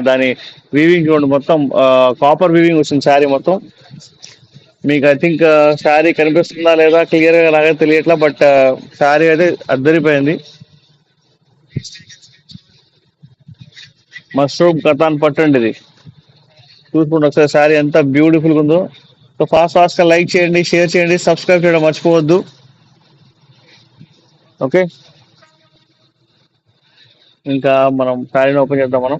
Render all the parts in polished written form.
దాని వీవింగ్ చూడండి మొత్తం కాపర్ వీవింగ్ వచ్చింది శారీ మొత్తం. మీకు ఐ థింక్ శారీ కనిపిస్తుందా లేదా క్లియర్ గా నాకైతే తెలియట్లా, బట్ శారీ అయితే అద్దరిపోయింది. మష్రూమ్ కథాన్ పట్టండి ఇది. చూసుకుంటే ఒకసారి శారీ ఎంత బ్యూటిఫుల్ గా ఉందో. సో ఫాస్ట్ గా లైక్ చేయండి, షేర్ చేయండి, సబ్స్క్రైబ్ చేయడం మర్చిపోవద్దు. ఓకే, ఇంకా మనం శారీని ఓపెన్ చేద్దాం. మనం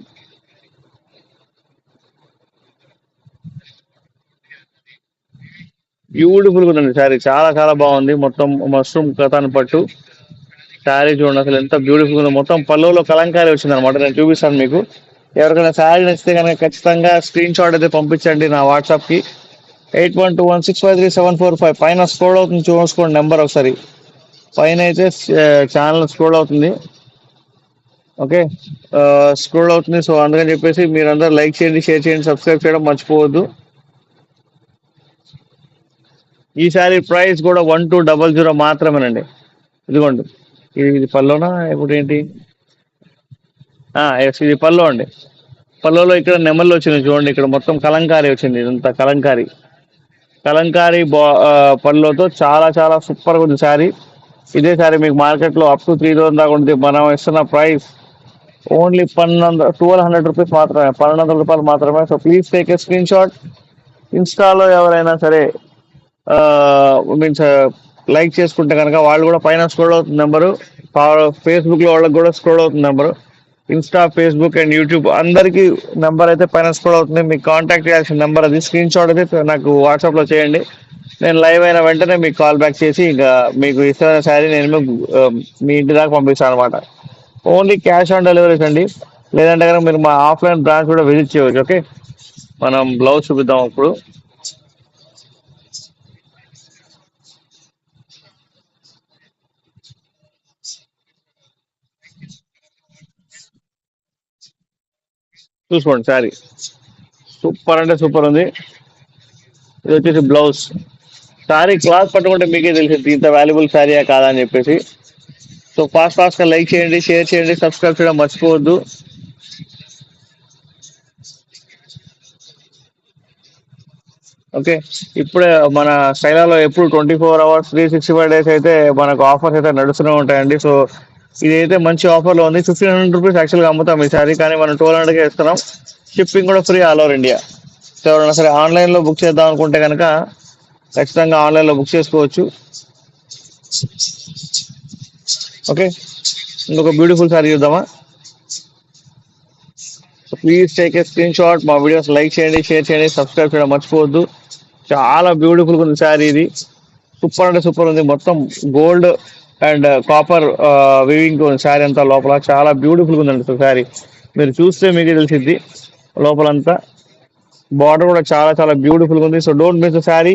బ్యూటిఫుల్ గా ఉందండి శారీ, చాలా చాలా బాగుంది. మొత్తం మష్రూమ్ కథాన్ పట్టు శారీ చూడండి అసలు ఎంత బ్యూటిఫుల్ ఉందో. మొత్తం పళ్ళులో కలంకారీ వచ్చింది అనమాట. నేను చూపిస్తాను మీకు. ఎవరికైనా శారీ నచ్చితే కనుక ఖచ్చితంగా స్క్రీన్ షాట్ అయితే పంపించండి నా వాట్సాప్ కి. 8121653745 పైన స్క్రోల్ అవుతుంది, చూసుకోండి నెంబర్ ఒకసారి. పైన అయితే ఛానల్ స్క్రోల్ అవుతుంది. ఓకే, స్క్రోల్ అవుతుంది. సో అందుకని చెప్పేసి మీరందరూ లైక్ చేయండి, షేర్ చేయండి, సబ్స్క్రైబ్ చేయడం మర్చిపోవద్దు. ఈ శారీ ప్రైస్ కూడా 1200 మాత్రమేనండి. ఇదిగోండి, ఇది పల్లోనా ఇప్పుడు ఏంటి? ఎస్, ఇది పల్లో అండి. పల్లోలో ఇక్కడ నెమళ్ళు వచ్చింది చూడండి. ఇక్కడ మొత్తం కలంకారీ వచ్చింది, ఇదంతా కలంకారీ. కలంకారీ పళ్ళుతో చాలా చాలా సూపర్ గా ఉంది శారీ. ఇదే శారీ మీకు మార్కెట్ లో అప్ టు 3000 దాకా ఉంటుంది. మనం ఇస్తున్న ప్రైస్ ఓన్లీ 1200 రూపీస్ మాత్రమే, 1200 రూపాయలు మాత్రమే. So please take a screen shot. ఇన్స్టాలో ఎవరైనా సరే మీన్స్ లైక్ చేసుకుంటే కనుక వాళ్ళు కూడా పైన స్క్రోల్ అవుతుంది నెంబరు. ఫేస్బుక్ లో వాళ్ళకి కూడా స్క్రోల్ అవుతుంది number. Insta, Facebook and YouTube అందరికి నెంబర్ అయితే పైన స్క్రోల్ అవుతుంది. మీకు కాంటాక్ట్ చేయాల్సిన నెంబర్ అది. స్క్రీన్ షాట్ అయితే నాకు వాట్సాప్ లో చేయండి. నేను లైవ్ అయిన వెంటనే మీకు కాల్ బ్యాక్ చేసి ఇంకా మీకు ఇష్టమైన శారీ నేను మీ ఇంటి దాకా పంపిస్తాను అనమాట. ఓన్లీ క్యాష్ ఆన్ డెలివరీస్ అండి. లేదంటే కనుక మీరు మా ఆఫ్లైన్ బ్రాంచ్ కూడా విజిట్ చేయవచ్చు. ఓకే, మనం బ్లౌజ్ చూపిద్దాం ఇప్పుడు. చూసుకోండి శారీ సూపర్ అంటే సూపర్ ఉంది. ఇది వచ్చేసి బ్లౌజ్. శారీ క్లాత్ పట్టుకుంటే మీకే తెలిసింది ఇంత వాల్యుబుల్ శారీయా కాదా అని చెప్పేసి. సో ఫాస్ట్ గా లైక్ చేయండి, షేర్ చేయండి, సబ్స్క్రైబ్ చేయడం మర్చిపోవద్దు. ఓకే, ఇప్పుడే మన స్టైలాలో ఎప్పుడు 24 hours 365 days అయితే మనకు ఆఫర్స్ అయితే నడుస్తూనే ఉంటాయండి. సో ఇదైతే మంచి ఆఫర్లో ఉంది. 1500 రూపీస్ యాక్చువల్గా అమ్ముతాం ఈ సారీ, కానీ మనం 1200కే ఇస్తున్నాం. షిప్పింగ్ కూడా free all over India. So ఎవరైనా సరే ఆన్లైన్లో బుక్ చేద్దాం అనుకుంటే కనుక ఖచ్చితంగా ఆన్లైన్లో బుక్ చేసుకోవచ్చు. ఓకే, ఇంకొక బ్యూటిఫుల్ సారీ చూద్దామా. So please take a screen shot. మా వీడియోస్ లైక్ చేయండి, షేర్ చేయండి, సబ్స్క్రైబ్ చేయడం మర్చిపోవద్దు. చాలా బ్యూటిఫుల్ ఉంది శారీ ఇది. సూపర్ అంటే సూపర్ ఉంది. మొత్తం gold and copper weaving sari అంతా లోపల చాలా బ్యూటిఫుల్ ఉందండి శారీ. మీరు చూస్తే మీకే తెలిసిద్ది. లోపలంతా బార్డర్ కూడా చాలా చాలా బ్యూటిఫుల్ ఉంది. So don't miss the sari.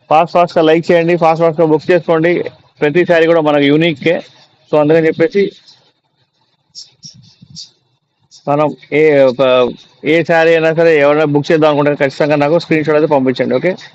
Fast గా లైక్ చేయండి, ఫాస్ట్ గా బుక్ చేసుకోండి. ప్రతి శారీ కూడా మనకు యూనిక్కే. సో అందుకని చెప్పేసి మనం ఏ శారీ అయినా సరే ఎవరైనా బుక్ చేద్దాం అనుకుంటే ఖచ్చితంగా నాకు స్క్రీన్ షాట్ అయితే పంపించండి. ఓకే.